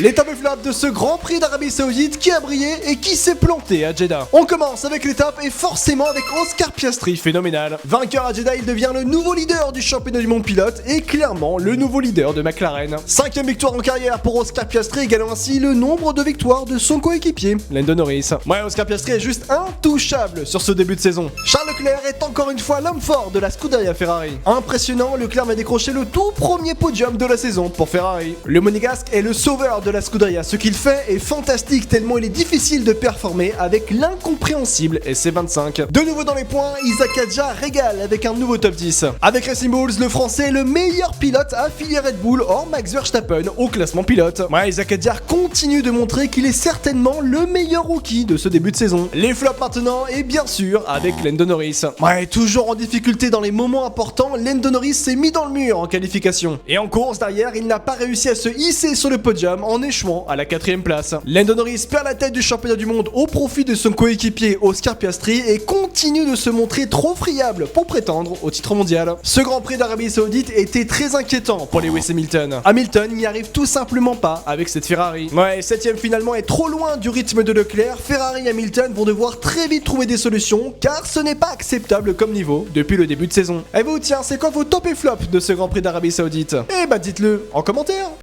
Les top et flops de ce Grand Prix d'Arabie Saoudite qui a brillé et qui s'est planté à Jeddah. On commence avec les tops et forcément avec Oscar Piastri, phénoménal. Vainqueur à Jeddah, il devient le nouveau leader du championnat du monde pilote et clairement le nouveau leader de McLaren. 5e victoire en carrière pour Oscar Piastri, égalant ainsi le nombre de victoires de son coéquipier, Lando Norris. Ouais, Oscar Piastri est juste intouchable sur ce début de saison. Charles Leclerc est encore une fois l'homme fort de la Scuderia Ferrari. Impressionnant, Leclerc va décrocher le tout premier podium de la saison pour Ferrari. Le Monégasque est le sauveur de la Scuderia. Ce qu'il fait est fantastique tellement il est difficile de performer avec l'incompréhensible SC25. De nouveau dans les points, Isaac Adja régale avec un nouveau top 10. Avec Racing Bulls, le français est le meilleur pilote affilié Red Bull hors Max Verstappen au classement pilote. Ouais, Isaac Adja continue de montrer qu'il est certainement le meilleur rookie de ce début de saison. Les flops maintenant et bien sûr avec Lando Norris. Ouais, toujours en difficulté dans les moments importants, Lando Norris s'est mis dans le mur en qualification. Et en course derrière, il n'a pas réussi à se hisser sur le podium en échouant à la 4ème place. Lando Norris perd la tête du championnat du monde au profit de son coéquipier Oscar Piastri et continue de se montrer trop friable pour prétendre au titre mondial. Ce Grand Prix d'Arabie Saoudite était très inquiétant pour Lewis Hamilton. Hamilton n'y arrive tout simplement pas avec cette Ferrari. Ouais, 7ème finalement est trop loin du rythme de Leclerc. Ferrari et Hamilton vont devoir très vite trouver des solutions car ce n'est pas acceptable comme niveau depuis le début de saison. Et vous, tiens, c'est quoi vos top et flops de ce Grand Prix d'Arabie Saoudite? Eh bah dites-le en commentaire.